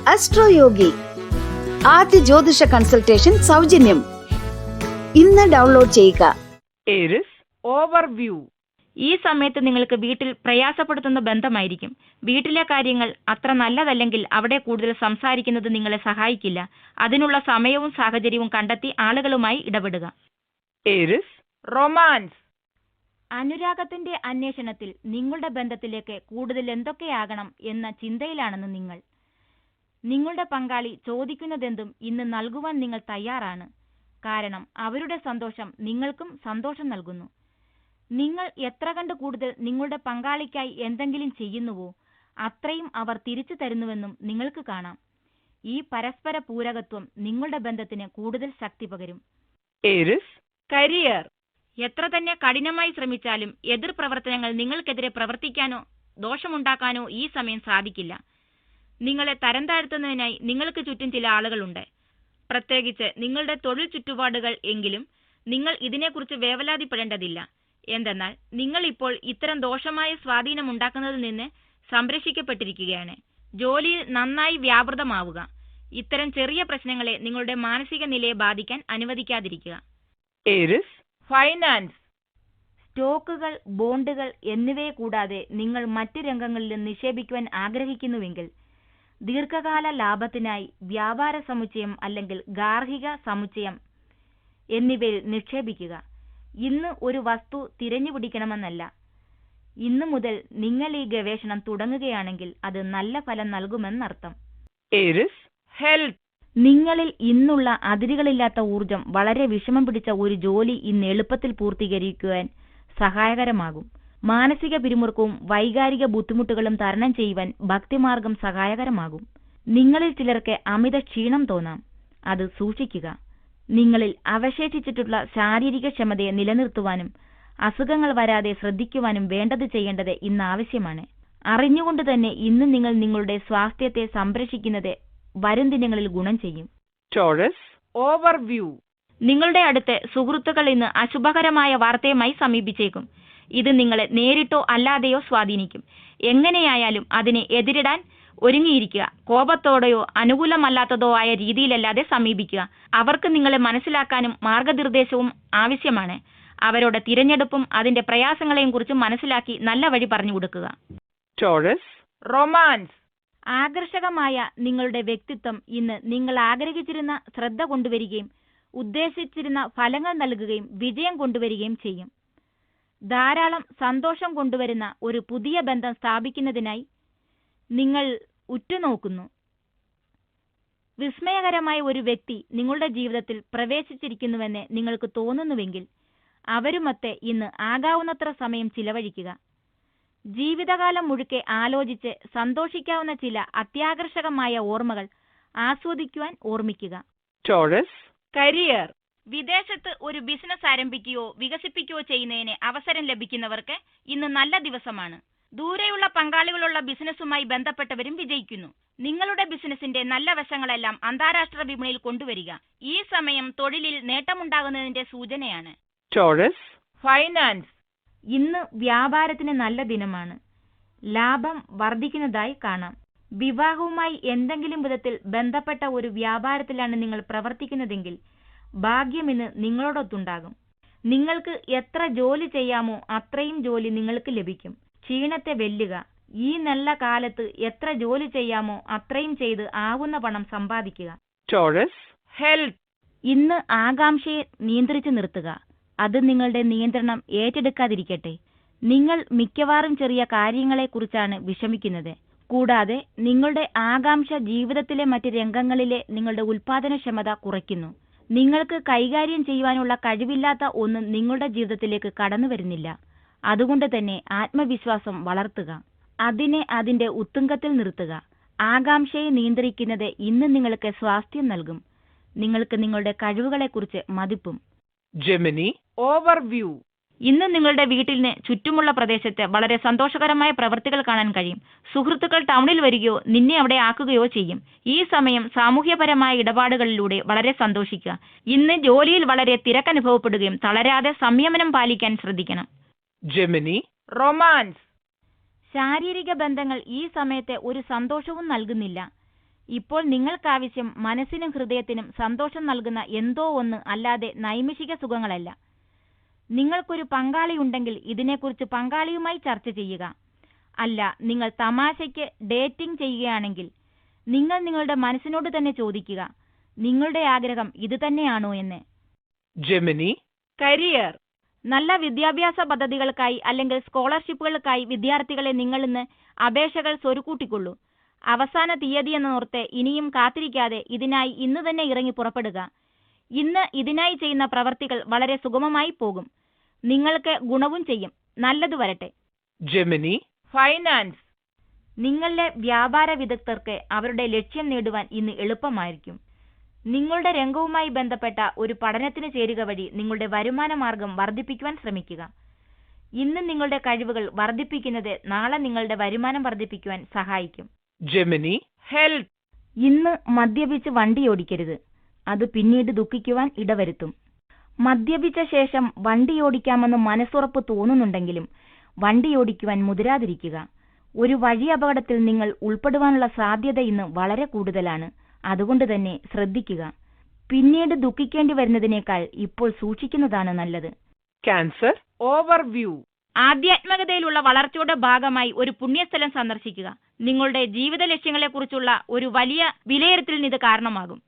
അസ്ട്രോയോഗി ആദ്യ ജ്യോതിഷ കൺസൾട്ടേഷൻ സൗജന്യം. ഇന്ന് ഡൗൺലോഡ് ചെയ്യുക. Aries overview. ഈ സമയത്ത് നിങ്ങൾക്ക് വീട്ടിൽ പ്രയാസപ്പെടുത്തുന്ന ബന്ധമായിരിക്കും. വീട്ടിലെ കാര്യങ്ങൾ അത്ര നല്ലതല്ലെങ്കിൽ അവിടെ കൂടുതൽ സംസാരിക്കുന്നത് നിങ്ങളെ സഹായിക്കില്ല. അതിനുള്ള സമയവും സാഹചര്യവും കണ്ടെത്തി ആളുകളുമായി ഇടപെടുക. Aries romance. അനുരാഗത്തിന്റെ അന്വേഷണത്തിൽ നിങ്ങളുടെ ബന്ധത്തിലേക്ക് കൂടുതൽ എന്തൊക്കെയാകണം എന്ന ചിന്തയിലാണെന്ന് നിങ്ങൾ. നിങ്ങളുടെ പങ്കാളി ചോദിക്കുന്നതെന്തും ഇന്ന് നൽകുവാൻ നിങ്ങൾ തയ്യാറാണ്. കാരണം അവരുടെ സന്തോഷം നിങ്ങൾക്കും സന്തോഷം നൽകുന്നു. നിങ്ങൾ എത്ര കണ്ട് കൂടുതൽ നിങ്ങളുടെ പങ്കാളിക്കായി എന്തെങ്കിലും ചെയ്യുന്നുവോ അത്രയും അവർ തിരിച്ചു തരുന്നുവെന്നും നിങ്ങൾക്ക് കാണാം. ഈ പരസ്പര പൂരകത്വം നിങ്ങളുടെ ബന്ധത്തിന് കൂടുതൽ ശക്തി പകരും. Aries career. എത്ര തന്നെ കഠിനമായി ശ്രമിച്ചാലും എതിർ പ്രവർത്തനങ്ങൾ നിങ്ങൾക്കെതിരെ പ്രവർത്തിക്കാനോ ദോഷമുണ്ടാക്കാനോ ഈ സമയം സാധിക്കില്ല. നിങ്ങളെ തരം താഴ്ത്തുന്നതിനായി നിങ്ങൾക്ക് ചുറ്റും ചില ആളുകളുണ്ട്. പ്രത്യേകിച്ച് നിങ്ങളുടെ തൊഴിൽ ചുറ്റുപാടുകൾ. എങ്കിലും നിങ്ങൾ ഇതിനെക്കുറിച്ച് വേവലാതിപ്പെടേണ്ടതില്ല. എന്തെന്നാൽ നിങ്ങൾ ഇപ്പോൾ ഇത്തരം ദോഷമായ സ്വാധീനം ഉണ്ടാക്കുന്നതിൽ നിന്ന് സംരക്ഷിക്കപ്പെട്ടിരിക്കുകയാണ്. ജോലിയിൽ നന്നായി വ്യാപൃതമാവുക. ഇത്തരം ചെറിയ പ്രശ്നങ്ങളെ നിങ്ങളുടെ മാനസിക നിലയെ ബാധിക്കാൻ അനുവദിക്കാതിരിക്കുക. Aries finance. സ്റ്റോക്കുകൾ, ബോണ്ടുകൾ എന്നിവയെ കൂടാതെ നിങ്ങൾ മറ്റ് രംഗങ്ങളിലും നിക്ഷേപിക്കുവാൻ ആഗ്രഹിക്കുന്നുവെങ്കിൽ ദീർഘകാല ലാഭത്തിനായി വ്യാപാര സമുച്ചയം അല്ലെങ്കിൽ ഗാർഹിക സമുച്ചയം എന്നിവയിൽ നിക്ഷേപിക്കുക. ഇന്ന് ഒരു വസ്തു തിരഞ്ഞുപിടിക്കണമെന്നല്ല. ഇന്നു മുതൽ നിങ്ങൾ ഈ ഗവേഷണം തുടങ്ങുകയാണെങ്കിൽ അത് നല്ല ഫലം നൽകുമെന്നർത്ഥം. Aries health. നിങ്ങളിൽ ഇന്നുള്ള അതിരുകളില്ലാത്ത ഊർജം വളരെ വിഷമം പിടിച്ച ഒരു ജോലി ഇന്ന് എളുപ്പത്തിൽ പൂർത്തീകരിക്കുവാൻ സഹായകരമാകും. മാനസിക പിരിമുറുക്കവും വൈകാരിക ബുദ്ധിമുട്ടുകളും തരണം ചെയ്യുവാൻ ഭക്തിമാർഗം സഹായകരമാകും. നിങ്ങളിൽ ചിലർക്ക് അമിത ക്ഷീണം തോന്നാം. അത് സൂക്ഷിക്കുക. നിങ്ങളിൽ അവശേഷിച്ചിട്ടുള്ള ശാരീരിക ക്ഷമതയെ നിലനിർത്തുവാനും അസുഖങ്ങൾ വരാതെ ശ്രദ്ധിക്കുവാനും വേണ്ടത് ചെയ്യേണ്ടത് ഇന്ന് ആവശ്യമാണ്. അറിഞ്ഞുകൊണ്ട് തന്നെ ഇന്ന് നിങ്ങൾ നിങ്ങളുടെ സ്വാസ്ഥ്യത്തെ സംരക്ഷിക്കുന്നത് വരും ദിനങ്ങളിൽ ഗുണം ചെയ്യും. Taurus overview. നിങ്ങളുടെ അടുത്ത് സുഹൃത്തുക്കൾ ഇന്ന് അശുഭകരമായ വാർത്തയുമായി സമീപിച്ചേക്കും. ഇത് നിങ്ങളെ നേരിട്ടോ അല്ലാതെയോ സ്വാധീനിക്കും. എങ്ങനെയായാലും അതിനെ എതിരിടാൻ ഒരുങ്ങിയിരിക്കുക. കോപത്തോടെയോ അനുകൂലമല്ലാത്തതോ ആയ രീതിയിലല്ലാതെ സമീപിക്കുക. അവർക്ക് നിങ്ങളെ മനസ്സിലാക്കാനും മാർഗനിർദ്ദേശവും ആവശ്യമാണ്. അവരുടെ തിരഞ്ഞെടുപ്പും അതിന്റെ പ്രയാസങ്ങളെയും കുറിച്ച് മനസ്സിലാക്കി നല്ല വഴി പറഞ്ഞു കൊടുക്കുക. Taurus romance. ആകർഷകമായ നിങ്ങളുടെ വ്യക്തിത്വം ഇന്ന് നിങ്ങൾ ആഗ്രഹിച്ചിരുന്ന ശ്രദ്ധ കൊണ്ടുവരികയും ഉദ്ദേശിച്ചിരുന്ന ഫലങ്ങൾ നൽകുകയും വിജയം കൊണ്ടുവരികയും ചെയ്യും. ധാരാളം സന്തോഷം കൊണ്ടുവരുന്ന ഒരു പുതിയ ബന്ധം സ്ഥാപിക്കുന്നതിനായി നിങ്ങൾ ഉറ്റുനോക്കുന്നു. വിസ്മയകരമായ ഒരു വ്യക്തി നിങ്ങളുടെ ജീവിതത്തിൽ പ്രവേശിച്ചിരിക്കുന്നുവെന്ന് നിങ്ങൾക്ക് തോന്നുന്നുവെങ്കിൽ അവരുമൊത്ത് ഇന്ന് ആകാവുന്നത്ര സമയം ചിലവഴിക്കുക. ജീവിതകാലം മുഴുക്കെ ആലോചിച്ച് സന്തോഷിക്കാവുന്ന ചില അത്യാകർഷകമായ ഓർമ്മകൾ ആസ്വദിക്കുവാൻ ഓർമ്മിക്കുക. Taurus career. വിദേശത്ത് ഒരു ബിസിനസ് ആരംഭിക്കുകയോ വികസിപ്പിക്കുകയോ ചെയ്യുന്നതിന് അവസരം ലഭിക്കുന്നവർക്ക് ഇന്ന് നല്ല ദിവസമാണ്. ദൂരെയുള്ള പങ്കാളികളുള്ള ബിസിനസ്സുമായി ബന്ധപ്പെട്ടവരും വിജയിക്കുന്നു. നിങ്ങളുടെ ബിസിനസിന്റെ നല്ല വശങ്ങളെല്ലാം അന്താരാഷ്ട്ര വിപണിയിൽ കൊണ്ടുവരിക. ഈ സമയം തൊഴിലിൽ നേട്ടമുണ്ടാകുന്നതിന്റെ സൂചനയാണ്. Taurus finance. ഇന്ന് വ്യാപാരത്തിന് നല്ല ദിനമാണ്. ലാഭം വർദ്ധിക്കുന്നതായി കാണാം. വിവാഹവുമായി എന്തെങ്കിലും വിധത്തിൽ ബന്ധപ്പെട്ട ഒരു വ്യാപാരത്തിലാണ് നിങ്ങൾ പ്രവർത്തിക്കുന്നതെങ്കിൽ ഭാഗ്യം ഇന്ന് നിങ്ങളോടൊത്തുണ്ടാകും. നിങ്ങൾക്ക് എത്ര ജോലി ചെയ്യാമോ അത്രയും ജോലി നിങ്ങൾക്ക് ലഭിക്കും. ക്ഷീണത്തെ വെല്ലുക. ഈ നല്ല കാലത്ത് എത്ര ജോലി ചെയ്യാമോ അത്രയും ചെയ്ത് ആവുന്ന പണം സമ്പാദിക്കുക. Taurus health. ഇന്ന് ആകാംക്ഷയെ നിയന്ത്രിച്ചു നിർത്തുക. അത് നിങ്ങളുടെ നിയന്ത്രണം ഏറ്റെടുക്കാതിരിക്കട്ടെ. നിങ്ങൾ മിക്കവാറും ചെറിയ കാര്യങ്ങളെക്കുറിച്ചാണ് വിഷമിക്കുന്നത്. കൂടാതെ നിങ്ങളുടെ ആകാംക്ഷ ജീവിതത്തിലെ മറ്റ് രംഗങ്ങളിലെ നിങ്ങളുടെ ഉൽപാദനക്ഷമത കുറയ്ക്കുന്നു. നിങ്ങൾക്ക് കൈകാര്യം ചെയ്യുവാനുള്ള കഴിവില്ലാത്ത ഒന്നും നിങ്ങളുടെ ജീവിതത്തിലേക്ക് കടന്നു വരുന്നില്ല. അതുകൊണ്ട് തന്നെ ആത്മവിശ്വാസം വളർത്തുക. അതിനെ അതിന്റെ ഉത്തുംഗത്തിൽ നിർത്തുക. ആകാംക്ഷയെ നിയന്ത്രിക്കുന്നത് ഇന്ന് നിങ്ങൾക്ക് സ്വാസ്ഥ്യം നൽകും. നിങ്ങൾക്ക് നിങ്ങളുടെ കഴിവുകളെക്കുറിച്ച് മതിപ്പും. Gemini overview. ഇന്ന് നിങ്ങളുടെ വീട്ടിന് ചുറ്റുമുള്ള പ്രദേശത്ത് വളരെ സന്തോഷകരമായ പ്രവൃത്തികൾ കാണാൻ കഴിയും. സുഹൃത്തുക്കൾ ടൗണിൽ വരികയോ നിന്നെ അവിടെ ആക്കുകയോ ചെയ്യും. ഈ സമയം സാമൂഹ്യപരമായ ഇടപാടുകളിലൂടെ വളരെ സന്തോഷിക്കുക. ഇന്ന് ജോലിയിൽ വളരെ തിരക്കനുഭവപ്പെടുകയും തളരാതെ സംയമനം പാലിക്കാൻ ശ്രദ്ധിക്കണം. Gemini romance. ശാരീരിക ബന്ധങ്ങൾ ഈ സമയത്ത് ഒരു സന്തോഷവും നൽകുന്നില്ല. ഇപ്പോൾ നിങ്ങൾക്കാവശ്യം മനസ്സിനും ഹൃദയത്തിനും സന്തോഷം നൽകുന്ന എന്തോ ഒന്ന്, അല്ലാതെ നൈമിഷിക സുഖങ്ങളല്ല. നിങ്ങൾക്കൊരു പങ്കാളിയുണ്ടെങ്കിൽ ഇതിനെക്കുറിച്ച് പങ്കാളിയുമായി ചർച്ച ചെയ്യുക. അല്ല, നിങ്ങൾ തമാശയ്ക്ക് ഡേറ്റിംഗ് ചെയ്യുകയാണെങ്കിൽ നിങ്ങൾ നിങ്ങളുടെ മനസ്സിനോട് തന്നെ ചോദിക്കുക, നിങ്ങളുടെ ആഗ്രഹം ഇത് തന്നെയാണോ എന്ന്. Gemini. Career. നല്ല വിദ്യാഭ്യാസ പദ്ധതികൾക്കായി അല്ലെങ്കിൽ സ്കോളർഷിപ്പുകൾക്കായി വിദ്യാർത്ഥികളെ നിങ്ങൾ ഇന്ന് അപേക്ഷകൾ സ്വരുക്കൂട്ടിക്കൊള്ളൂ. അവസാന തീയതിയെന്നോർത്ത് ഇനിയും കാത്തിരിക്കാതെ ഇതിനായി ഇന്ന് തന്നെ ഇറങ്ങി പുറപ്പെടുക. ഇന്ന് ഇതിനായി ചെയ്യുന്ന പ്രവർത്തികൾ വളരെ സുഗമമായി പോകും. നിങ്ങൾക്ക് ഗുണവും ചെയ്യും. നല്ലത് വരട്ടെ. Gemini. Finance. നിങ്ങളുടെ വ്യാപാര വിദഗ്ധർക്ക് അവരുടെ ലക്ഷ്യം നേടുവാൻ ഇന്ന് എളുപ്പമായിരിക്കും. നിങ്ങളുടെ രംഗവുമായി ബന്ധപ്പെട്ട ഒരു പഠനത്തിന് ചേരുക വഴി നിങ്ങളുടെ വരുമാന മാർഗം വർദ്ധിപ്പിക്കുവാൻ ശ്രമിക്കുക. ഇന്ന് നിങ്ങളുടെ കഴിവുകൾ വർദ്ധിപ്പിക്കുന്നത് നാളെ നിങ്ങളുടെ വരുമാനം വർദ്ധിപ്പിക്കുവാൻ സഹായിക്കും. Gemini. Health. ഇന്ന് മദ്യപിച്ച് വണ്ടി ഓടിക്കരുത്. അത് പിന്നീട് ദുഃഖിക്കുവാൻ ഇടവരുത്തും. മദ്യപിച്ച ശേഷം വണ്ടി ഓടിക്കാമെന്ന് മനസ്സുറപ്പ് തോന്നുന്നുണ്ടെങ്കിലും വണ്ടി ഓടിക്കുവാൻ മുതിരാതിരിക്കുക. ഒരു വഴി അപകടത്തിൽ നിങ്ങൾ ഉൾപ്പെടുവാനുള്ള സാധ്യത ഇന്ന് വളരെ കൂടുതലാണ്. അതുകൊണ്ട് തന്നെ ശ്രദ്ധിക്കുക. പിന്നീട് ദുഃഖിക്കേണ്ടി വരുന്നതിനേക്കാൾ ഇപ്പോൾ സൂക്ഷിക്കുന്നതാണ് നല്ലത്. Cancer. Overview. ആധ്യാത്മികതയിലുള്ള വളർച്ചയുടെ ഭാഗമായി ഒരു പുണ്യസ്ഥലം സന്ദർശിക്കുക. നിങ്ങളുടെ ജീവിത ലക്ഷ്യങ്ങളെക്കുറിച്ചുള്ള ഒരു വലിയ വിലയിരുത്തലിന് ഇത് കാരണമാകും.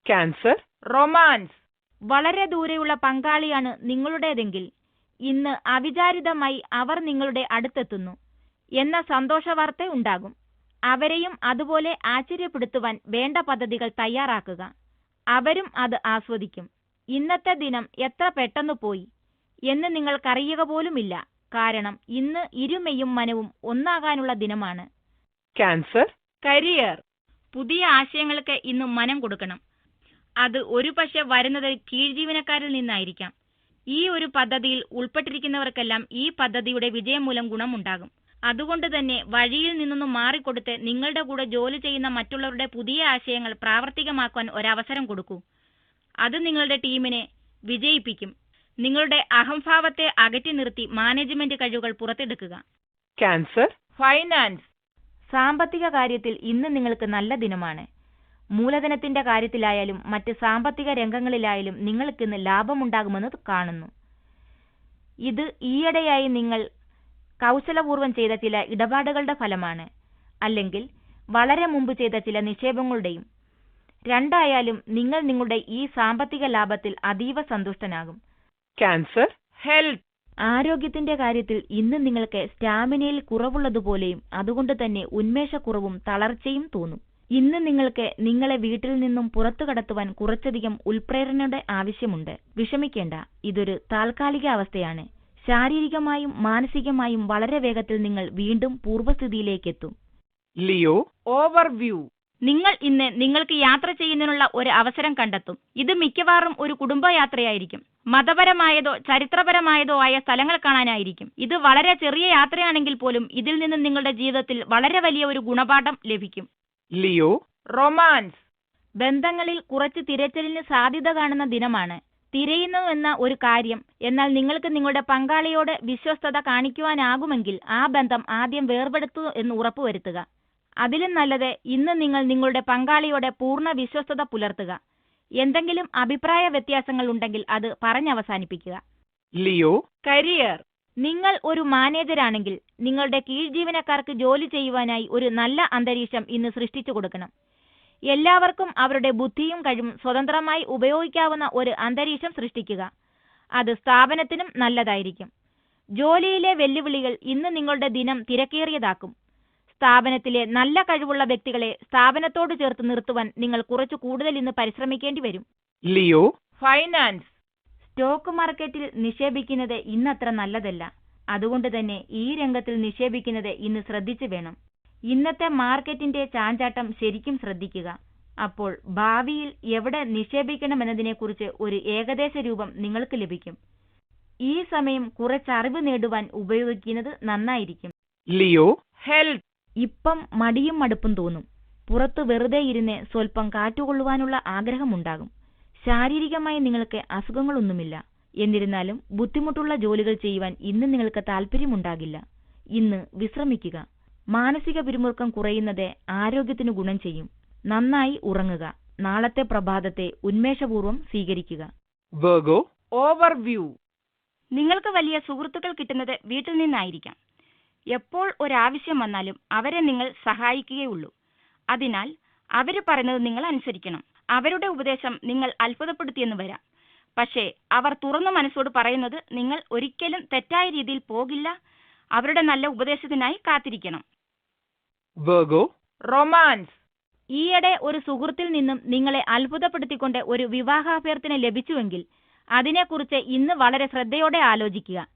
Cancer. Romance. വളരെ ദൂരെയുള്ള പങ്കാളിയാണ് നിങ്ങളുടേതെങ്കിൽ ഇന്ന് അവിചാരിതമായി അവർ നിങ്ങളുടെ അടുത്തെത്തുന്നു എന്ന സന്തോഷവാർത്ത ഉണ്ടാകും. അവരെയും അതുപോലെ ആശ്ചര്യപ്പെടുത്തുവാൻ വേണ്ട പദ്ധതികൾ തയ്യാറാക്കുക. അവരും അത് ആസ്വദിക്കും. ഇന്നത്തെ ദിനം എത്ര പെട്ടെന്ന് പോയി എന്ന് നിങ്ങൾക്കറിയുക പോലുമില്ല. കാരണം ഇന്ന് ഇരുമയും മനവും ഒന്നാകാനുള്ള ദിനമാണ്. Cancer. Career. പുതിയ ആശയങ്ങൾക്ക് ഇന്ന് മനം കൊടുക്കണം. അത് ഒരുപക്ഷെ വരുന്നത് കീഴ്ജീവനക്കാരിൽ നിന്നായിരിക്കാം. ഈ ഒരു പദ്ധതിയിൽ ഉൾപ്പെട്ടിരിക്കുന്നവർക്കെല്ലാം ഈ പദ്ധതിയുടെ വിജയം മൂലം ഗുണമുണ്ടാകും. അതുകൊണ്ട് തന്നെ വഴിയിൽ നിന്നൊന്നും മാറിക്കൊടുത്ത് നിങ്ങളുടെ കൂടെ ജോലി ചെയ്യുന്ന മറ്റുള്ളവരുടെ പുതിയ ആശയങ്ങൾ പ്രാവർത്തികമാക്കുവാൻ ഒരവസരം കൊടുക്കൂ. അത് നിങ്ങളുടെ ടീമിനെ വിജയിപ്പിക്കും. നിങ്ങളുടെ അഹംഭാവത്തെ അകറ്റി നിർത്തി മാനേജ്മെന്റ് കഴിവുകൾ പുറത്തെടുക്കുക. Cancer. Finance. സാമ്പത്തിക കാര്യത്തിൽ ഇന്ന് നിങ്ങൾക്ക് നല്ല ദിനമാണ്. മൂലധനത്തിന്റെ കാര്യത്തിലായാലും മറ്റ് സാമ്പത്തിക രംഗങ്ങളിലായാലും നിങ്ങൾക്കിന്ന് ലാഭമുണ്ടാകുമെന്ന് കാണുന്നു. ഇത് ഈയിടെയായി നിങ്ങൾ കൗശലപൂർവ്വം ചെയ്ത ചില ഇടപാടുകളുടെ ഫലമാണ്, അല്ലെങ്കിൽ വളരെ മുമ്പ് ചെയ്ത ചില നിക്ഷേപങ്ങളുടെയും. രണ്ടായാലും നിങ്ങൾ നിങ്ങളുടെ ഈ സാമ്പത്തിക ലാഭത്തിൽ അതീവ സന്തുഷ്ടനാകും. Cancer. Health. ആരോഗ്യത്തിന്റെ കാര്യത്തിൽ ഇന്ന് നിങ്ങൾക്ക് സ്റ്റാമിനയിൽ കുറവുള്ളതുപോലെയും അതുകൊണ്ട് തന്നെ ഉന്മേഷക്കുറവും തളർച്ചയും തോന്നും. ഇന്ന് നിങ്ങൾക്ക് നിങ്ങളെ വീട്ടിൽ നിന്നും പുറത്തു കടത്തുവാൻ കുറച്ചധികം ഉൽപ്രേരണയുടെ ആവശ്യമുണ്ട്. വിഷമിക്കേണ്ട, ഇതൊരു താൽക്കാലിക അവസ്ഥയാണ്. ശാരീരികമായും മാനസികമായും വളരെ വേഗത്തിൽ നിങ്ങൾ വീണ്ടും പൂർവ്വസ്ഥിതിയിലേക്കെത്തും. Leo. Overview. നിങ്ങൾ ഇന്ന് നിങ്ങൾക്ക് യാത്ര ചെയ്യുന്നതിനുള്ള ഒരു അവസരം കണ്ടെത്തും. ഇത് മിക്കവാറും ഒരു കുടുംബയാത്രയായിരിക്കും. മതപരമായതോ ചരിത്രപരമായതോ ആയ സ്ഥലങ്ങൾ കാണാനായിരിക്കും. ഇത് വളരെ ചെറിയ യാത്രയാണെങ്കിൽ പോലും ഇതിൽ നിന്ന് നിങ്ങളുടെ ജീവിതത്തിൽ വളരെ വലിയ ഒരു ഗുണപാഠം ലഭിക്കും. Leo. Romance. ബന്ധങ്ങളിൽ കുറച്ച് തിരച്ചിലിന് സാധ്യത കാണുന്ന ദിനമാണ്. തിരയുന്നു എന്ന ഒരു കാര്യം, എന്നാൽ നിങ്ങൾക്ക് നിങ്ങളുടെ പങ്കാളിയോട് വിശ്വസ്തത കാണിക്കുവാനാകുമെങ്കിൽ ആ ബന്ധം ആദ്യം വേർപെടുത്തു എന്ന് ഉറപ്പുവരുത്തുക. അതിലും നല്ലത് ഇന്ന് നിങ്ങൾ നിങ്ങളുടെ പങ്കാളിയോട് പൂർണ്ണ വിശ്വസ്തത പുലർത്തുക. എന്തെങ്കിലും അഭിപ്രായ വ്യത്യാസങ്ങൾ ഉണ്ടെങ്കിൽ അത് പറഞ്ഞവസാനിപ്പിക്കുക. Leo. Career. നിങ്ങൾ ഒരു മാനേജരാണെങ്കിൽ നിങ്ങളുടെ കീഴ്ജീവനക്കാർക്ക് ജോലി ചെയ്യുവാനായി ഒരു നല്ല അന്തരീക്ഷം ഇന്ന് സൃഷ്ടിച്ചു കൊടുക്കണം. എല്ലാവർക്കും അവരുടെ ബുദ്ധിയും കഴിവും സ്വതന്ത്രമായി ഉപയോഗിക്കാവുന്ന ഒരു അന്തരീക്ഷം സൃഷ്ടിക്കുക. അത് സ്ഥാപനത്തിനും നല്ലതായിരിക്കും. ജോലിയിലെ വെല്ലുവിളികൾ ഇന്ന് നിങ്ങളുടെ ദിനം തിരക്കേറിയതാക്കും. സ്ഥാപനത്തിലെ നല്ല കഴിവുള്ള വ്യക്തികളെ സ്ഥാപനത്തോട് ചേർത്ത് നിർത്തുവാൻ നിങ്ങൾ കുറച്ചു കൂടുതൽ ഇന്ന് പരിശ്രമിക്കേണ്ടി വരും. Leo. Finance. സ്റ്റോക്ക് മാർക്കറ്റിൽ നിക്ഷേപിക്കുന്നത് ഇന്നത്ര നല്ലതല്ല. അതുകൊണ്ട് തന്നെ ഈ രംഗത്തിൽ നിക്ഷേപിക്കുന്നത് ഇന്ന് ശ്രദ്ധിച്ചു വേണം. ഇന്നത്തെ മാർക്കറ്റിന്റെ ചാഞ്ചാട്ടം ശരിക്കും ശ്രദ്ധിക്കുക. അപ്പോൾ ഭാവിയിൽ എവിടെ നിക്ഷേപിക്കണമെന്നതിനെക്കുറിച്ച് ഒരു ഏകദേശ രൂപം നിങ്ങൾക്ക് ലഭിക്കും. ഈ സമയം കുറച്ചറിവ് നേടുവാൻ ഉപയോഗിക്കുന്നത് നന്നായിരിക്കും. Leo. Health. ഇപ്പം മടിയും മടുപ്പും തോന്നും. പുറത്ത് വെറുതെ ഇരുന്ന് സ്വല്പം കാറ്റുകൊള്ളുവാനുള്ള ആഗ്രഹമുണ്ടാകും. ശാരീരികമായി നിങ്ങൾക്ക് അസുഖങ്ങളൊന്നുമില്ല. എന്നിരുന്നാലും ബുദ്ധിമുട്ടുള്ള ജോലികൾ ചെയ്യുവാൻ ഇന്ന് നിങ്ങൾക്ക് താല്പര്യമുണ്ടാകില്ല. ഇന്ന് വിശ്രമിക്കുക. മാനസിക പിരിമുറുക്കം കുറയുന്നത് ആരോഗ്യത്തിന് ഗുണം ചെയ്യും. നന്നായി ഉറങ്ങുക. നാളത്തെ പ്രഭാതത്തെ ഉന്മേഷപൂർവ്വം സ്വീകരിക്കുക. Virgo, overview. നിങ്ങൾക്ക് വലിയ സുഹൃത്തുക്കൾ കിട്ടുന്നത് വീട്ടിൽ നിന്നായിരിക്കാം. എപ്പോൾ ഒരാവശ്യം വന്നാലും അവരെ നിങ്ങൾ സഹായിക്കുകയുള്ളൂ. അതിനാൽ അവർ പറയുന്നത് നിങ്ങൾ അനുസരിക്കണം. അവരുടെ ഉപദേശം നിങ്ങൾ അത്ഭുതപ്പെടുത്തിയെന്ന് വരാം. പക്ഷേ അവർ തുറന്ന മനസ്സോട് പറയുന്നത് നിങ്ങൾ ഒരിക്കലും തെറ്റായ രീതിയിൽ പോകില്ല. അവരുടെ നല്ല ഉപദേശത്തിനായി കാത്തിരിക്കണം. Virgo, romance. ഈയിടെ ഒരു സുഹൃത്തിൽ നിന്നും നിങ്ങളെ അത്ഭുതപ്പെടുത്തിക്കൊണ്ട് ഒരു വിവാഹാഭ്യർത്ഥന ലഭിച്ചുവെങ്കിൽ അതിനെക്കുറിച്ച് ഇന്ന് വളരെ ശ്രദ്ധയോടെ ആലോചിക്കുക.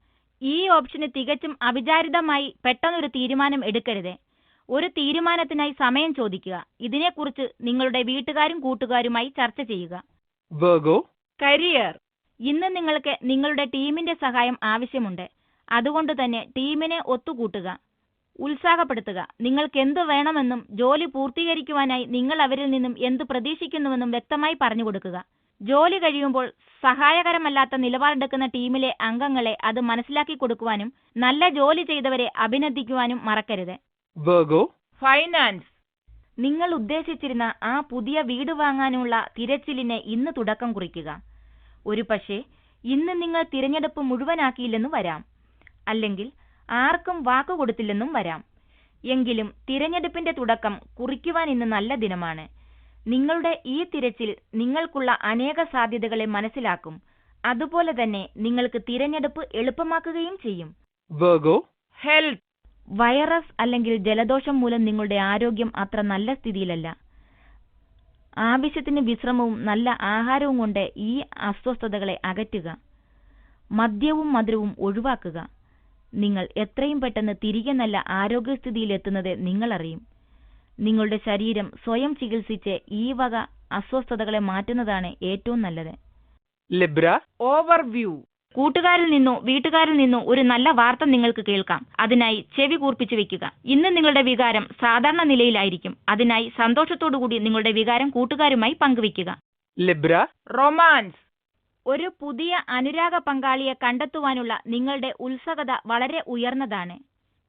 ഈ ഓപ്ഷന് തികച്ചും അവിചാരിതമായി പെട്ടെന്നൊരു തീരുമാനം എടുക്കരുത്. ഒരു തീരുമാനത്തിനായി സമയം ചോദിക്കുക. ഇതിനെക്കുറിച്ച് നിങ്ങളുടെ വീട്ടുകാരും കൂട്ടുകാരുമായി ചർച്ച ചെയ്യുക. Virgo, career. ഇന്ന് നിങ്ങൾക്ക് നിങ്ങളുടെ ടീമിന്റെ സഹായം ആവശ്യമുണ്ട്. അതുകൊണ്ട് തന്നെ ടീമിനെ ഒത്തുകൂട്ടുക, ഉത്സാഹപ്പെടുത്തുക. നിങ്ങൾക്ക് എന്ത് വേണമെന്നും ജോലി പൂർത്തീകരിക്കുവാനായി നിങ്ങൾ അവരിൽ നിന്നും എന്ത് പ്രതീക്ഷിക്കുന്നുവെന്നും വ്യക്തമായി പറഞ്ഞു കൊടുക്കുക. ജോലി കഴിയുമ്പോൾ സഹായകരമല്ലാത്ത നിലപാടെടുക്കുന്ന ടീമിലെ അംഗങ്ങളെ അത് മനസ്സിലാക്കി കൊടുക്കുവാനും നല്ല ജോലി ചെയ്തവരെ അഭിനന്ദിക്കുവാനും മറക്കരുത്. Virgo, finance. നിങ്ങൾ ഉദ്ദേശിച്ചിരുന്ന ആ പുതിയ വീട് വാങ്ങാനുള്ള തിരച്ചിലിന് ഇന്ന് തുടക്കം കുറിക്കുക. ഒരുപക്ഷെ ഇന്ന് നിങ്ങൾ തിരഞ്ഞെടുപ്പ് മുഴുവനാക്കിയില്ലെന്നു വരാം, അല്ലെങ്കിൽ ആർക്കും വാക്കുകൊടുത്തില്ലെന്നും വരാം. എങ്കിലും തിരഞ്ഞെടുപ്പിന്റെ തുടക്കം കുറിക്കുവാൻ ഇന്ന് നല്ല ദിനമാണ്. നിങ്ങളുടെ ഈ തിരച്ചിൽ നിങ്ങൾക്കുള്ള അനേക സാധ്യതകളെ മനസ്സിലാക്കും. അതുപോലെ തന്നെ നിങ്ങൾക്ക് തിരഞ്ഞെടുപ്പ് എളുപ്പമാക്കുകയും ചെയ്യും. Virgo, health. വൈറസ് അല്ലെങ്കിൽ ജലദോഷം മൂലം നിങ്ങളുടെ ആരോഗ്യം അത്ര നല്ല സ്ഥിതിയിലല്ല. ആവശ്യത്തിന് വിശ്രമവും നല്ല ആഹാരവും കൊണ്ട് ഈ അസ്വസ്ഥതകളെ അകറ്റുക. മദ്യവും മധുരവും ഒഴിവാക്കുക. നിങ്ങൾ എത്രയും പെട്ടെന്ന് തിരികെ നല്ല ആരോഗ്യസ്ഥിതിയിലെത്തുന്നത് നിങ്ങളറിയും. നിങ്ങളുടെ ശരീരം സ്വയം ചികിത്സിച്ച് ഈ വക അസ്വസ്ഥതകളെ മാറ്റുന്നതാണ് ഏറ്റവും നല്ലത്. Libra, overview. കൂട്ടുകാരിൽ നിന്നോ വീട്ടുകാരിൽ നിന്നോ ഒരു നല്ല വാർത്ത നിങ്ങൾക്ക് കേൾക്കാം. അതിനായി ചെവി കൂർപ്പിച്ചു വെക്കുക. ഇന്ന് നിങ്ങളുടെ വികാരം സാധാരണ നിലയിലായിരിക്കും. അതിനായി സന്തോഷത്തോടുകൂടി നിങ്ങളുടെ വികാരം കൂട്ടുകാരുമായി പങ്കുവയ്ക്കുക. Libra, romance. ഒരു പുതിയ അനുരാഗ പങ്കാളിയെ കണ്ടെത്തുവാനുള്ള നിങ്ങളുടെ ഉത്സുകത വളരെ ഉയർന്നതാണ്.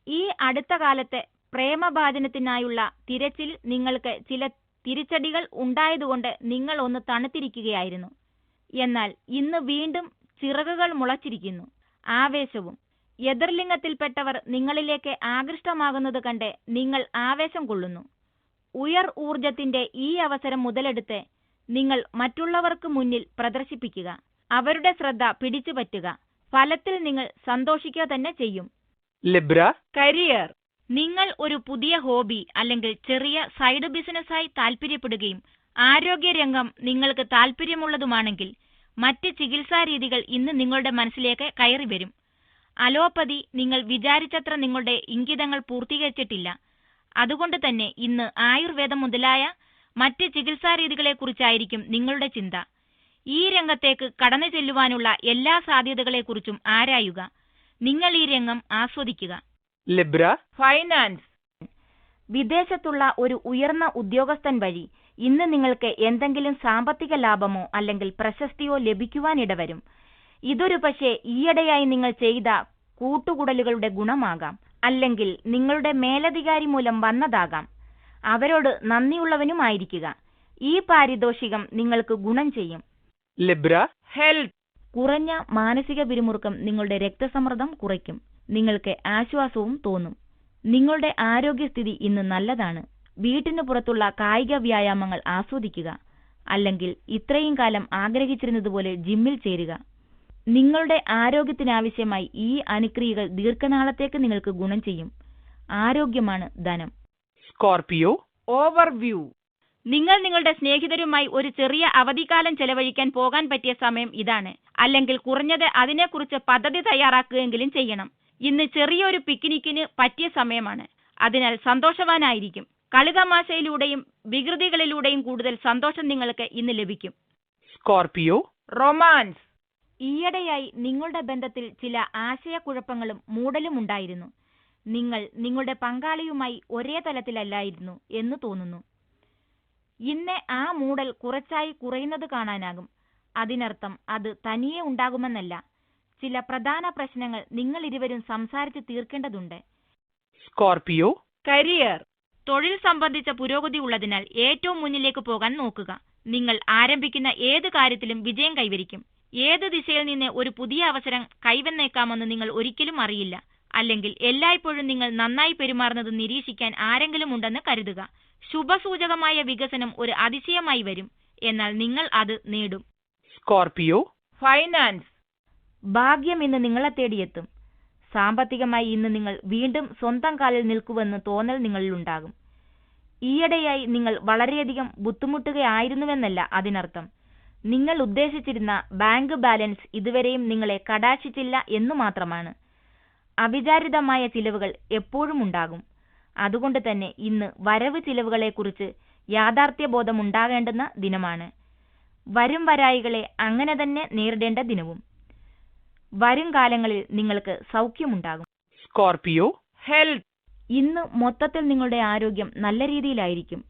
ഈ അടുത്ത കാലത്തെ പ്രേമഭാജനത്തിനായുള്ള തിരച്ചിൽ നിങ്ങൾക്ക് ചില തിരിച്ചടികൾ ഉണ്ടായതുകൊണ്ട് നിങ്ങൾ ഒന്ന് തണുത്തിരിക്കുകയായിരുന്നു. എന്നാൽ ഇന്ന് വീണ്ടും ചിറകുകൾ മുളച്ചിരിക്കുന്നു. ആവേശവും എതിർലിംഗത്തിൽപ്പെട്ടവർ നിങ്ങളിലേക്ക് ആകൃഷ്ടമാകുന്നത് കണ്ട് നിങ്ങൾ ആവേശം കൊള്ളുന്നു. ഉയർ ഊർജത്തിന്റെ ഈ അവസരം മുതലെടുത്ത് നിങ്ങൾ മറ്റുള്ളവർക്ക് മുന്നിൽ പ്രദർശിപ്പിക്കുക. അവരുടെ ശ്രദ്ധ പിടിച്ചുപറ്റുക. ഫലത്തിൽ നിങ്ങൾ സന്തോഷിക്കുക തന്നെ ചെയ്യും. Libra, career. നിങ്ങൾ ഒരു പുതിയ ഹോബി അല്ലെങ്കിൽ ചെറിയ സൈഡ് ബിസിനസ്സായി താൽപ്പര്യപ്പെടുകയും ആരോഗ്യരംഗം നിങ്ങൾക്ക് താൽപ്പര്യമുള്ളതുമാണെങ്കിൽ മറ്റ് ചികിത്സാ രീതികൾ ഇന്ന് നിങ്ങളുടെ മനസ്സിലേക്ക് കയറി വരും. അലോപ്പതി നിങ്ങൾ വിചാരിച്ചത്ര നിങ്ങളുടെ ഇംഗിതങ്ങൾ പൂർത്തീകരിച്ചിട്ടില്ല. അതുകൊണ്ട് തന്നെ ഇന്ന് ആയുർവേദം മുതലായ മറ്റ് ചികിത്സാ രീതികളെക്കുറിച്ചായിരിക്കും നിങ്ങളുടെ ചിന്ത. ഈ രംഗത്തേക്ക് കടന്നു ചെല്ലുവാനുള്ള എല്ലാ സാധ്യതകളെക്കുറിച്ചും ആരായുക. നിങ്ങൾ ഈ രംഗം ആസ്വദിക്കുക. Libra, finance. വിദേശത്തുള്ള ഒരു ഉയർന്ന ഉദ്യോഗസ്ഥൻ വഴി ഇന്ന് നിങ്ങൾക്ക് എന്തെങ്കിലും സാമ്പത്തിക ലാഭമോ അല്ലെങ്കിൽ പ്രശസ്തിയോ ലഭിക്കുവാനിടവരും. ഇതൊരു പക്ഷേ ഈയിടെയായി നിങ്ങൾ ചെയ്ത കൂട്ടുകൂടലുകളുടെ ഗുണമാകാം, അല്ലെങ്കിൽ നിങ്ങളുടെ മേലധികാരി മൂലം വന്നതാകാം. അവരോട് നന്ദിയുള്ളവനുമായിരിക്കുക. ഈ പാരിതോഷികം നിങ്ങൾക്ക് ഗുണം ചെയ്യും. Libra, health. കുറഞ്ഞ മാനസിക പിരിമുറുക്കം നിങ്ങളുടെ രക്തസമ്മർദ്ദം കുറയ്ക്കും. നിങ്ങൾക്ക് ആശ്വാസവും തോന്നും. നിങ്ങളുടെ ആരോഗ്യസ്ഥിതി ഇന്ന് നല്ലതാണ്. വീട്ടിന് പുറത്തുള്ള കായിക വ്യായാമങ്ങൾ ആസ്വദിക്കുക. അല്ലെങ്കിൽ ഇത്രയും കാലം ആഗ്രഹിച്ചിരുന്നതുപോലെ ജിമ്മിൽ ചേരുക. നിങ്ങളുടെ ആരോഗ്യത്തിനാവശ്യമായി ഈ അനുക്രിയകൾ ദീർഘനാളത്തേക്ക് നിങ്ങൾക്ക് ഗുണം ചെയ്യും. ആരോഗ്യമാണ് ധനം. Scorpio, overview. നിങ്ങൾ നിങ്ങളുടെ സ്നേഹിതരുമായി ഒരു ചെറിയ അവധിക്കാലം ചെലവഴിക്കാൻ പോകാൻ പറ്റിയ സമയം ഇതാണ്. അല്ലെങ്കിൽ കുറഞ്ഞത് അതിനെക്കുറിച്ച് പദ്ധതി തയ്യാറാക്കുകയെങ്കിലും ചെയ്യണം. ഇന്ന് ചെറിയൊരു പിക്നിക്കിന് പറ്റിയ സമയമാണ്. അതിനാൽ സന്തോഷവാനായിരിക്കും. കളിതമാശയിലൂടെയും വികൃതികളിലൂടെയും കൂടുതൽ സന്തോഷം നിങ്ങൾക്ക് ഇന്ന് ലഭിക്കും. Scorpio, romance. ഈയിടെയായി നിങ്ങളുടെ ബന്ധത്തിൽ ചില ആശയക്കുഴപ്പങ്ങളും മൂടലും ഉണ്ടായിരുന്നു. നിങ്ങൾ നിങ്ങളുടെ പങ്കാളിയുമായി ഒരേ തലത്തിലല്ലായിരുന്നു എന്ന് തോന്നുന്നു. ഇന്ന് ആ മൂടൽ കുറച്ചായി കുറയുന്നത് കാണാനാകും. അതിനർത്ഥം അത് തനിയെ ഉണ്ടാകുമെന്നല്ല. ചില പ്രധാന പ്രശ്നങ്ങൾ നിങ്ങൾ ഇരുവരും സംസാരിച്ച് തീർക്കേണ്ടതുണ്ട്. Scorpio, career. തൊഴിൽ സംബന്ധിച്ച പുരോഗതി ഉള്ളതിനാൽ ഏറ്റവും മുന്നിലേക്ക് പോകാൻ നോക്കുക. നിങ്ങൾ ആരംഭിക്കുന്ന ഏത് കാര്യത്തിലും വിജയം കൈവരിക്കും. ഏത് ദിശയിൽ നിന്ന് ഒരു പുതിയ അവസരം കൈവന്നേക്കാമെന്ന് നിങ്ങൾ ഒരിക്കലും അറിയില്ല. അല്ലെങ്കിൽ എല്ലായ്പ്പോഴും നിങ്ങൾ നന്നായി പെരുമാറുന്നത് നിരീക്ഷിക്കാൻ ആരെങ്കിലും ഉണ്ടെന്ന് കരുതുക. ശുഭസൂചകമായ വികസനം ഒരു അതിശയമായി വരും, എന്നാൽ നിങ്ങൾ അത് നേടും. സ്കോർപിയോ. ഫൈനാൻസ്. ഭാഗ്യം ഇന്ന് നിങ്ങളെ തേടിയെത്തും. സാമ്പത്തികമായി ഇന്ന് നിങ്ങൾ വീണ്ടും സ്വന്തം കാലിൽ നിൽക്കുമെന്ന് തോന്നൽ നിങ്ങളിലുണ്ടാകും. ഈയിടെയായി നിങ്ങൾ വളരെയധികം ബുദ്ധിമുട്ടുകയായിരുന്നുവെന്നല്ല അതിനർത്ഥം. നിങ്ങൾ ഉദ്ദേശിച്ചിരുന്ന ബാങ്ക് ബാലൻസ് ഇതുവരെയും നിങ്ങളെ കടാക്ഷിച്ചില്ല എന്നു മാത്രമാണ്. അവിചാരിതമായ ചിലവുകൾ എപ്പോഴും ഉണ്ടാകും. അതുകൊണ്ട് തന്നെ ഇന്ന് വരവ് ചിലവുകളെക്കുറിച്ച് യാഥാർത്ഥ്യബോധമുണ്ടാകേണ്ടുന്ന ദിനമാണ്. വരും വരായികളെ അങ്ങനെ തന്നെ നേരിടേണ്ട ദിനവും. വരും കാലങ്ങളിൽ നിങ്ങൾക്ക് സൗഖ്യമുണ്ടാകും. സ്കോർപിയോ. ഹെൽത്ത്. ഇന്ന് മൊത്തത്തിൽ നിങ്ങളുടെ ആരോഗ്യം നല്ല രീതിയിലായിരിക്കും.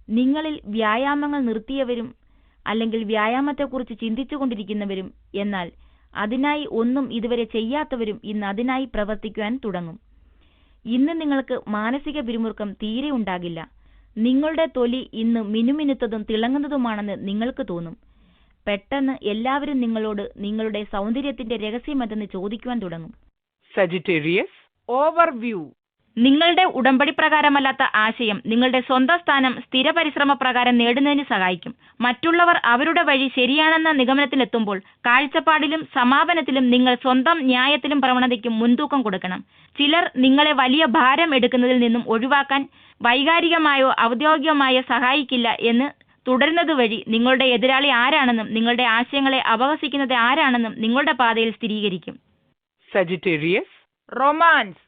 നിങ്ങളിൽ വ്യായാമങ്ങൾ നിർത്തിയവരും അല്ലെങ്കിൽ വ്യായാമത്തെക്കുറിച്ച് ചിന്തിച്ചുകൊണ്ടിരിക്കുന്നവരും എന്നാൽ അതിനായി ഒന്നും ഇതുവരെ ചെയ്യാത്തവരും ഇന്ന് അതിനായി പ്രവർത്തിക്കുവാൻ തുടങ്ങും. ഇന്ന് നിങ്ങൾക്ക് മാനസിക പിരിമുറുക്കം തീരെ ഉണ്ടാകില്ല. നിങ്ങളുടെ തൊലി ഇന്ന് മിനുമിനുത്തതും തിളങ്ങുന്നതുമാണെന്ന് നിങ്ങൾക്ക് തോന്നും. പെട്ടെന്ന് എല്ലാവരും നിങ്ങളോട് നിങ്ങളുടെ സൗന്ദര്യത്തിന്റെ രഹസ്യമെന്തെന്ന് ചോദിക്കുവാൻ തുടങ്ങും. സജിറ്റേറിയസ്. ഓവർവ്യൂ. നിങ്ങളുടെ ഉടമ്പടി പ്രകാരമല്ലാത്ത ആശയം നിങ്ങളുടെ സ്വന്തം സ്ഥാനം സ്ഥിര പരിശ്രമ പ്രകാരം നേടുന്നതിന് സഹായിക്കും. മറ്റുള്ളവർ അവരുടെ വഴി ശരിയാണെന്ന നിഗമനത്തിലെത്തുമ്പോൾ കാഴ്ചപ്പാടിലും സമാപനത്തിലും നിങ്ങൾ സ്വന്തം ന്യായത്തിലും പ്രവണതയ്ക്കും മുൻതൂക്കം കൊടുക്കണം. ചിലർ നിങ്ങളെ വലിയ ഭാരം എടുക്കുന്നതിൽ നിന്നും ഒഴിവാക്കാൻ വൈകാരികമായോ ഔദ്യോഗികമായോ സഹായിക്കില്ല എന്ന് തുടരുന്നത് വഴി നിങ്ങളുടെ എതിരാളി ആരാണെന്നും നിങ്ങളുടെ ആശയങ്ങളെ അപഹസിക്കുന്നത് ആരാണെന്നും നിങ്ങളുടെ പാതയിൽ സ്ഥിരീകരിക്കും. സജിറ്റേറിയസ്. റൊമാൻസ്.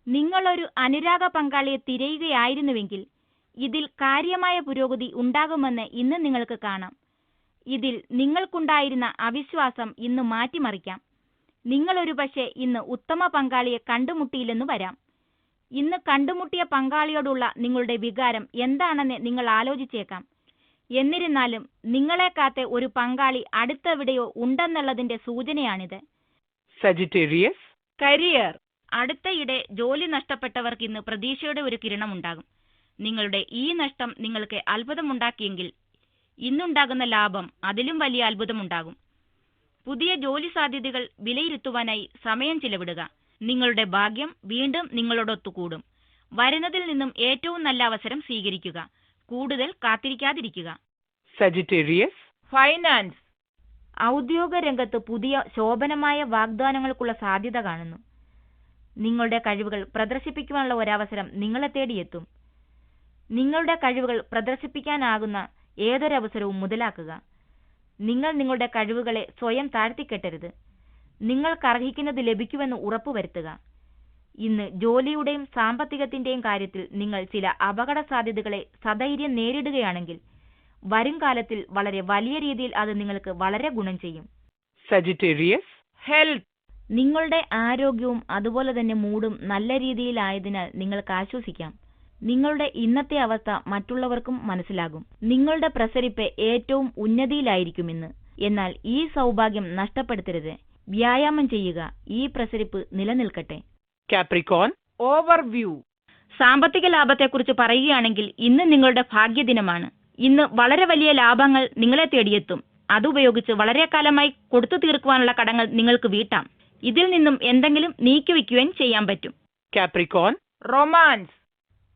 നിങ്ങളൊരു അനുരാഗ പങ്കാളിയെ തിരയുകയായിരുന്നുവെങ്കിൽ ഇതിൽ കാര്യമായ പുരോഗതി ഉണ്ടാകുമെന്ന് ഇന്ന് നിങ്ങൾക്ക് കാണാം. ഇതിൽ നിങ്ങൾക്കുണ്ടായിരുന്ന അവിശ്വാസം ഇന്ന് മാറ്റിമറിക്കാം. നിങ്ങളൊരു പക്ഷേ ഇന്ന് ഉത്തമ പങ്കാളിയെ കണ്ടുമുട്ടിയില്ലെന്ന് വരാം. ഇന്ന് കണ്ടുമുട്ടിയ പങ്കാളിയോടുള്ള നിങ്ങളുടെ വികാരം എന്താണെന്ന് നിങ്ങൾ ആലോചിച്ചേക്കാം. എന്നിരുന്നാലും നിങ്ങളെ കാത്ത ഒരു പങ്കാളി അടുത്തെവിടെയോ ഉണ്ടെന്നുള്ളതിന്റെ സൂചനയാണിത്. സജിറ്റേറിയസ്. കരിയർ. അടുത്തയിടെ ജോലി നഷ്ടപ്പെട്ടവർക്ക് ഇന്ന് പ്രതീക്ഷയുടെ ഒരു കിരണമുണ്ടാകും. നിങ്ങളുടെ ഈ നഷ്ടം നിങ്ങൾക്ക് അത്ഭുതമുണ്ടാക്കിയെങ്കിൽ ഇന്നുണ്ടാകുന്ന ലാഭം അതിലും വലിയ അത്ഭുതമുണ്ടാകും. പുതിയ ജോലി സാധ്യതകൾ വിലയിരുത്തുവാനായി സമയം ചിലവിടുക. നിങ്ങളുടെ ഭാഗ്യം വീണ്ടും നിങ്ങളോടൊത്തുകൂടും. വരുന്നതിൽ നിന്നും ഏറ്റവും നല്ല അവസരം സ്വീകരിക്കുക. കൂടുതൽ കാത്തിരിക്കാതിരിക്കുക. സജിറ്റേറിയസ്. ഫൈനാൻസ്. ഔദ്യോഗിക രംഗത്ത് പുതിയ ശോഭനമായ വാഗ്ദാനങ്ങൾക്കുള്ള സാധ്യത കാണുന്നു. നിങ്ങളുടെ കഴിവുകൾ പ്രദർശിപ്പിക്കുവാനുള്ള ഒരവസരം നിങ്ങളെ തേടിയെത്തും. നിങ്ങളുടെ കഴിവുകൾ പ്രദർശിപ്പിക്കാനാകുന്ന ഏതൊരവസരവും മുതലാക്കുക. നിങ്ങൾ നിങ്ങളുടെ കഴിവുകളെ സ്വയം താഴ്ത്തിക്കെട്ടരുത്. നിങ്ങൾക്കർഹിക്കുന്നത് ലഭിക്കുമെന്ന് ഉറപ്പുവരുത്തുക. ഇന്ന് ജോലിയുടെയും സാമ്പത്തികത്തിന്റെയും കാര്യത്തിൽ നിങ്ങൾ ചില അപകട സാധ്യതകളെ സധൈര്യം നേരിടുകയാണെങ്കിൽ വരും കാലത്തിൽ വളരെ വലിയ രീതിയിൽ അത് നിങ്ങൾക്ക് വളരെ ഗുണം ചെയ്യും. സജിറ്റേറിയസ്. ഹെൽത്ത്. നിങ്ങളുടെ ആരോഗ്യവും അതുപോലെ തന്നെ മൂഡും നല്ല രീതിയിലായതിനാൽ നിങ്ങൾക്ക് ആശ്വസിക്കാം. നിങ്ങളുടെ ഇന്നത്തെ അവസ്ഥ മറ്റുള്ളവർക്കും മനസ്സിലാകും. നിങ്ങളുടെ പ്രസരിപ്പ് ഏറ്റവും ഉന്നതിയിലായിരിക്കും ഇന്ന്. എന്നാൽ ഈ സൗഭാഗ്യം നഷ്ടപ്പെടുത്തരുത്. വ്യായാമം ചെയ്യുക. ഈ പ്രസരിപ്പ് നിലനിൽക്കട്ടെ. കാപ്രിക്കോൺ. ഓവർവ്യൂ. സാമ്പത്തിക ലാഭത്തെക്കുറിച്ച് പറയുകയാണെങ്കിൽ ഇന്ന് നിങ്ങളുടെ ഭാഗ്യദിനമാണ്. ഇന്ന് വളരെ വലിയ ലാഭങ്ങൾ നിങ്ങളെ തേടിയെത്തും. അതുപയോഗിച്ച് വളരെ കാലമായി കൊടുത്തു തീർക്കുവാനുള്ള കടങ്ങൾ നിങ്ങൾക്ക് വീട്ടാം. ഇതിൽ നിന്നും എന്തെങ്കിലും നീക്കിവെക്കുകയും ചെയ്യാൻ പറ്റും. കാപ്രിക്കോൺ. റൊമാൻസ്.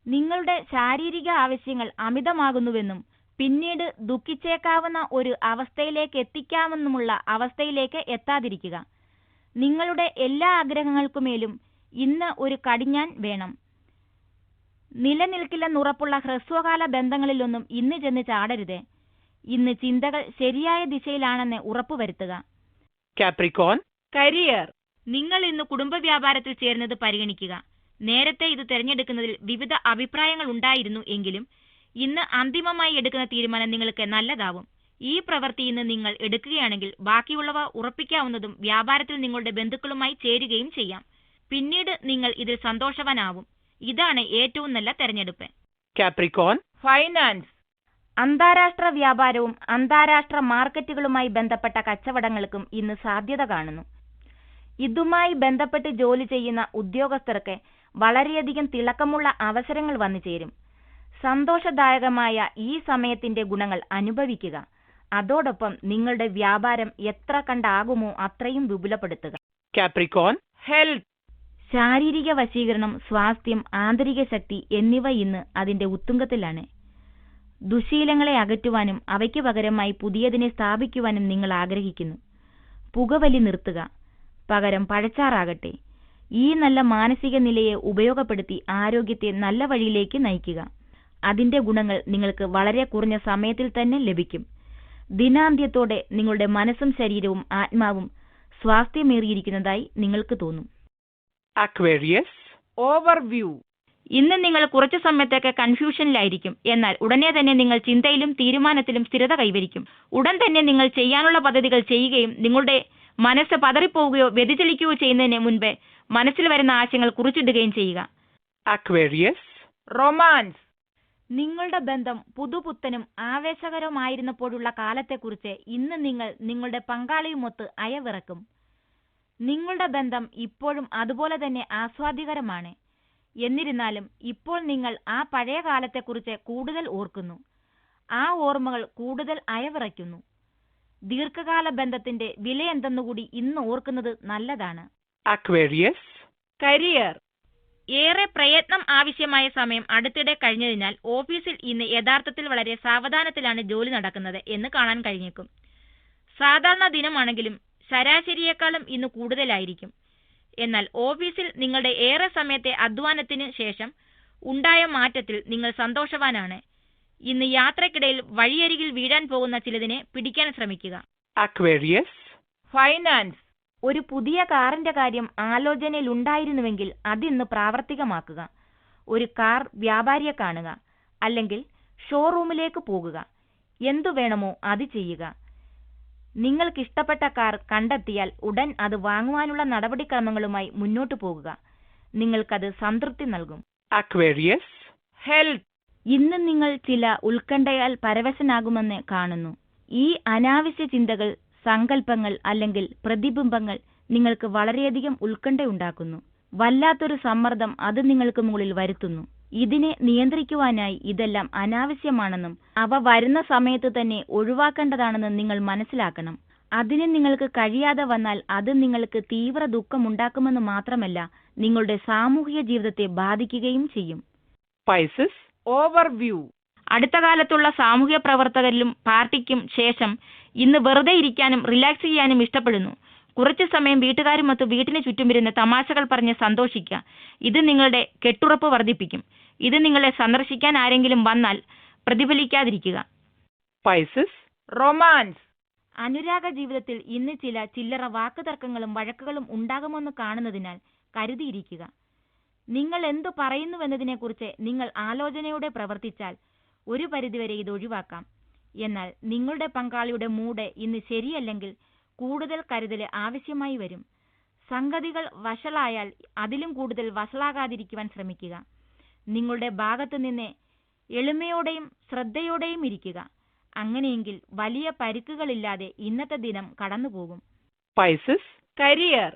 നിങ്ങളുടെ ശാരീരിക ആവശ്യങ്ങൾ അമിതമാകുന്നുവെന്നും പിന്നീട് ദുഃഖിച്ചേക്കാവുന്ന ഒരു അവസ്ഥയിലേക്ക് എത്തിക്കാമെന്നുമുള്ള അവസ്ഥയിലേക്ക് എത്താതിരിക്കുക. നിങ്ങളുടെ എല്ലാ ആഗ്രഹങ്ങൾക്കുമേലും ഇന്ന് ഒരു കടിഞ്ഞാൻ വേണം. നിലനിൽക്കില്ലെന്നുറപ്പുള്ള ഹ്രസ്വകാല ബന്ധങ്ങളിലൊന്നും ഇന്ന് ചെന്ന് ചാടരുത്. ഇന്ന് ചിന്തകൾ ശരിയായ ദിശയിലാണെന്ന് ഉറപ്പുവരുത്തുക. കാപ്രിക്കോൺ. കരിയർ. നിങ്ങൾ ഇന്ന് കുടുംബ വ്യാപാരത്തിൽ ചേരുന്നത് പരിഗണിക്കുക. നേരത്തെ ഇത് തിരഞ്ഞെടുക്കുന്നതിൽ വിവിധ അഭിപ്രായങ്ങൾ ഉണ്ടായിരുന്നു എങ്കിലും ഇന്ന് അന്തിമമായി എടുക്കുന്ന തീരുമാനം നിങ്ങൾക്ക് നല്ലതാവും. ഈ പ്രവൃത്തി ഇന്ന് നിങ്ങൾ എടുക്കുകയാണെങ്കിൽ ബാക്കിയുള്ളവ ഉറപ്പിക്കാവുന്നതും വ്യാപാരത്തിൽ നിങ്ങളുടെ ബന്ധുക്കളുമായി ചേരുകയും ചെയ്യാം. പിന്നീട് നിങ്ങൾ ഇതിൽ സന്തോഷവാനാവും. ഇതാണ് ഏറ്റവും നല്ല തെരഞ്ഞെടുപ്പ്. കാപ്രിക്കോൺ. ഫൈനാൻസ്. അന്താരാഷ്ട്ര വ്യാപാരവും അന്താരാഷ്ട്ര മാർക്കറ്റുകളുമായി ബന്ധപ്പെട്ട കച്ചവടങ്ങൾക്കും ഇന്ന് സാധ്യത കാണുന്നു. ഇതുമായി ബന്ധപ്പെട്ട് ജോലി ചെയ്യുന്ന ഉദ്യോഗസ്ഥർക്ക് വളരെയധികം തിളക്കമുള്ള അവസരങ്ങൾ വന്നു ചേരും. സന്തോഷദായകമായ ഈ സമയത്തിന്റെ ഗുണങ്ങൾ അനുഭവിക്കുക. അതോടൊപ്പം നിങ്ങളുടെ വ്യാപാരം എത്ര കണ്ടാകുമോ അത്രയും വിപുലപ്പെടുത്തുക. Capricorn, health. ശാരീരിക വശീകരണം, സ്വാസ്ഥ്യം, ആന്തരിക ശക്തി എന്നിവ ഇന്ന് അതിന്റെ ഉത്തുംഗത്തിലാണ്. ദുശീലങ്ങളെ അകറ്റുവാനും അവയ്ക്ക് പകരമായി പുതിയതിനെ സ്ഥാപിക്കുവാനും നിങ്ങൾ ആഗ്രഹിക്കുന്നു. പുകവലി നിർത്തുക, പകരം പഴച്ചാറാകട്ടെ. ഈ നല്ല മാനസിക നിലയെ ഉപയോഗപ്പെടുത്തി ആരോഗ്യത്തെ നല്ല വഴിയിലേക്ക് നയിക്കുക. അതിന്റെ ഗുണങ്ങൾ നിങ്ങൾക്ക് വളരെ കുറഞ്ഞ സമയത്തിൽ തന്നെ ലഭിക്കും. ദിനാന്ത്യത്തോടെ നിങ്ങളുടെ മനസ്സും ശരീരവും ആത്മാവും സ്വാസ്ഥ്യമേറിയിരിക്കുന്നതായി നിങ്ങൾക്ക് തോന്നും. Aquarius, overview. ഇന്ന് നിങ്ങൾ കുറച്ചു സമയത്തേക്ക് കൺഫ്യൂഷനിലായിരിക്കും. എന്നാൽ ഉടനെ തന്നെ നിങ്ങൾ ചിന്തയിലും തീരുമാനത്തിലും സ്ഥിരത കൈവരിക്കും. ഉടൻ തന്നെ നിങ്ങൾ ചെയ്യാനുള്ള പദ്ധതികൾ ചെയ്യുകയും നിങ്ങളുടെ മനസ്സ് പതറിപ്പോവുകയോ വ്യതിചലിക്കുകയോ ചെയ്യുന്നതിന് മുൻപേ മനസ്സിൽ വരുന്ന ആശയങ്ങൾ കുറിച്ചിടുകയും ചെയ്യുക. Aquarius, romance. നിങ്ങളുടെ ബന്ധം പുതുപുത്തനും ആവേശകരമായിരുന്നപ്പോഴുള്ള കാലത്തെക്കുറിച്ച് ഇന്ന് നിങ്ങൾ നിങ്ങളുടെ പങ്കാളിയുമൊത്ത് അയവിറക്കും. നിങ്ങളുടെ ബന്ധം ഇപ്പോഴും അതുപോലെ തന്നെ ആസ്വാദ്യകരമാണ്. എന്നിരുന്നാലും ഇപ്പോൾ നിങ്ങൾ ആ പഴയ കാലത്തെക്കുറിച്ച് കൂടുതൽ ഓർക്കുന്നു. ആ ഓർമ്മകൾ കൂടുതൽ അയവിറയ്ക്കുന്നു. ദീർഘകാല ബന്ധത്തിന്റെ വില എന്തെന്നുകൂടി ഇന്ന് ഓർക്കുന്നത് നല്ലതാണ്. Aquarius, career. ഏറെ പ്രയത്നം ആവശ്യമായ സമയം അടുത്തിടെ കഴിഞ്ഞതിനാൽ ഓഫീസിൽ ഇന്ന് യഥാർത്ഥത്തിൽ വളരെ സാവധാനത്തിലാണ് ജോലി നടക്കുന്നത് എന്ന് കാണാൻ കഴിഞ്ഞേക്കും. സാധാരണ ദിനമാണെങ്കിലും ശരാശരിയേക്കാളും ഇന്ന് കൂടുതലായിരിക്കും. എന്നാൽ ഓഫീസിൽ നിങ്ങളുടെ ഏറെ സമയത്തെ അധ്വാനത്തിന് ശേഷം ഉണ്ടായ മാറ്റത്തിൽ നിങ്ങൾ സന്തോഷവാനാണ്. ഇന്ന് യാത്രക്കിടയിൽ വഴിയരികിൽ വീഴാൻ പോകുന്ന ചിലതിനെ പിടിക്കാൻ ശ്രമിക്കുക. Aquarius, finance. ഒരു പുതിയ കാറിന്റെ കാര്യം ആലോചനയിൽ ഉണ്ടായിരുന്നുവെങ്കിൽ അതിന്ന് പ്രാവർത്തികമാക്കുക. ഒരു കാർ വ്യാപാരിയെ കാണുക, അല്ലെങ്കിൽ ഷോറൂമിലേക്ക് പോകുക. എന്തു വേണമോ അത് ചെയ്യുക. നിങ്ങൾക്കിഷ്ടപ്പെട്ട കാർ കണ്ടെത്തിയാൽ ഉടൻ അത് വാങ്ങുവാനുള്ള നടപടിക്രമങ്ങളുമായി മുന്നോട്ടു പോകുക. നിങ്ങൾക്കത് സംതൃപ്തി നൽകും. Aquarius, health. ഇന്ന് നിങ്ങൾ ചില ഉത്കണ്ഠയാൽ പരവശനാകുമെന്ന് കാണുന്നു. ഈ അനാവശ്യ ചിന്തകൾ, സങ്കല്പങ്ങൾ അല്ലെങ്കിൽ പ്രതിബിംബങ്ങൾ നിങ്ങൾക്ക് വളരെയധികം ഉത്കണ്ഠയുണ്ടാക്കുന്നു. വല്ലാത്തൊരു സമ്മർദ്ദം അത് നിങ്ങൾക്ക് മുകളിൽ വരുത്തുന്നു. ഇതിനെ നിയന്ത്രിക്കുവാനായി ഇതെല്ലാം അനാവശ്യമാണെന്നും അവ വരുന്ന സമയത്ത് തന്നെ ഒഴിവാക്കേണ്ടതാണെന്നും നിങ്ങൾ മനസ്സിലാക്കണം. അതിന് നിങ്ങൾക്ക് കഴിയാതെ വന്നാൽ അത് നിങ്ങൾക്ക് തീവ്ര ദുഃഖമുണ്ടാക്കുമെന്ന് മാത്രമല്ല, നിങ്ങളുടെ സാമൂഹിക ജീവിതത്തെ ബാധിക്കുകയും ചെയ്യും. Pisces, overview. അടുത്ത കാലത്തുള്ള സാമൂഹ്യ പ്രവർത്തകരിലും പാർട്ടിക്കും ശേഷം ഇന്ന് വെറുതെ ഇരിക്കാനും റിലാക്സ് ചെയ്യാനും ഇഷ്ടപ്പെടുന്നു. കുറച്ചു സമയം വീട്ടുകാരുമൊത്ത് വീട്ടിന് ചുറ്റുമിരുന്ന് തമാശകൾ പറഞ്ഞ് സന്തോഷിക്കുക. ഇത് നിങ്ങളുടെ കെട്ടുറപ്പ് വർദ്ധിപ്പിക്കും. ഇത് നിങ്ങളെ സന്ദർശിക്കാൻ ആരെങ്കിലും വന്നാൽ പ്രതിഫലിക്കാതിരിക്കുക. Pisces, romance. അനുരാഗ ജീവിതത്തിൽ ഇന്ന് ചില ചില്ലറ വാക്കുതർക്കങ്ങളും വഴക്കുകളും ഉണ്ടാകുമെന്ന് കാണുന്നതിനാൽ കരുതിയിരിക്കുക. നിങ്ങൾ എന്തു പറയുന്നുവെന്നതിനെക്കുറിച്ച് നിങ്ങൾ ആലോചനയോടെ പ്രവർത്തിച്ചാൽ ഒരു പരിധിവരെ ഇത് ഒഴിവാക്കാം. എന്നാൽ നിങ്ങളുടെ പങ്കാളിയുടെ മൂഡ് ഇന്ന് ശരിയല്ലെങ്കിൽ കൂടുതൽ കരുതൽ ആവശ്യമായി വരും. സംഗതികൾ വഷളായാൽ അതിലും കൂടുതൽ വഷളാകാതിരിക്കുവാൻ ശ്രമിക്കുക. നിങ്ങളുടെ ഭാഗത്തു നിന്ന് എളിമയോടെയും ശ്രദ്ധയോടെയും ഇരിക്കുക. അങ്ങനെയെങ്കിൽ വലിയ പരിക്കുകളില്ലാതെ ഇന്നത്തെ ദിനം കടന്നുപോകും. Pisces, career.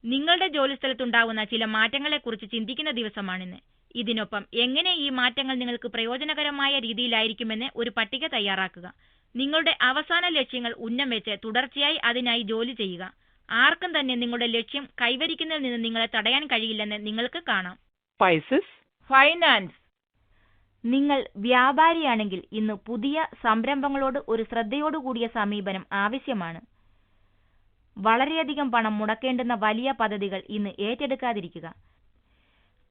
നിങ്ങളുടെ ജോലിസ്ഥലത്തുണ്ടാകുന്ന ചില മാറ്റങ്ങളെക്കുറിച്ച് ചിന്തിക്കുന്ന ദിവസമാണിന്ന്. ഇതിനൊപ്പം എങ്ങനെ ഈ മാറ്റങ്ങൾ നിങ്ങൾക്ക് പ്രയോജനകരമായ രീതിയിലായിരിക്കുമെന്ന് ഒരു പട്ടിക തയ്യാറാക്കുക. നിങ്ങളുടെ അവസാന ലക്ഷ്യങ്ങൾ ഉന്നം വെച്ച് തുടർച്ചയായി അതിനായി ജോലി ചെയ്യുക. ആർക്കും തന്നെ നിങ്ങളുടെ ലക്ഷ്യം കൈവരിക്കുന്നതിൽ നിന്ന് നിങ്ങളെ തടയാൻ കഴിയില്ലെന്ന് നിങ്ങൾക്ക് കാണാം. Pisces, finance. നിങ്ങൾ വ്യാപാരിയാണെങ്കിൽ ഇന്ന് പുതിയ സംരംഭങ്ങളോട് ഒരു ശ്രദ്ധയോടുകൂടിയ സമീപനം ആവശ്യമാണ്. വളരെയധികം പണം മുടക്കേണ്ടുന്ന വലിയ പദ്ധതികൾ ഇന്ന് ഏറ്റെടുക്കാതിരിക്കുക.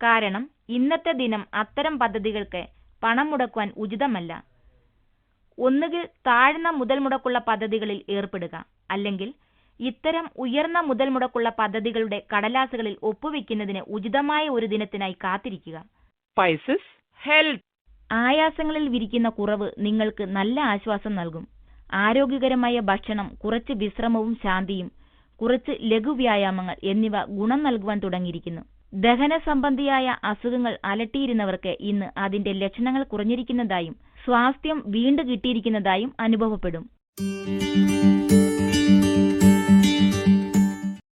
കാരണം ഇന്നത്തെ ദിനം അത്തരം പദ്ധതികൾക്ക് പണം മുടക്കുവാൻ ഉചിതമല്ല. ഒന്നുകിൽ താഴ്ന്ന മുതൽ മുടക്കുള്ള പദ്ധതികളിൽ ഏർപ്പെടുക, അല്ലെങ്കിൽ ഇത്തരം ഉയർന്ന മുതൽ മുടക്കുള്ള പദ്ധതികളുടെ കടലാസുകളിൽ ഒപ്പുവെക്കുന്നതിന് ഉചിതമായ ഒരു ദിനത്തിനായി കാത്തിരിക്കുക. Pisces, health. ആയാസങ്ങളിൽ വിരിക്കുന്ന കുറവ് നിങ്ങൾക്ക് നല്ല ആശ്വാസം നൽകും. ആരോഗ്യകരമായ ഭക്ഷണം, കുറച്ച് വിശ്രമവും ശാന്തിയും, കുറച്ച് ലഘുവ്യായാമങ്ങൾ എന്നിവ ഗുണം നൽകുവാൻ തുടങ്ങിയിരിക്കുന്നു. ദഹന സംബന്ധിയായ അസുഖങ്ങൾ അലട്ടിയിരുന്നവർക്ക് ഇന്ന് അതിന്റെ ലക്ഷണങ്ങൾ കുറഞ്ഞിരിക്കുന്നതായും സ്വാസ്ഥ്യം വീണ്ടു കിട്ടിയിരിക്കുന്നതായും അനുഭവപ്പെടും.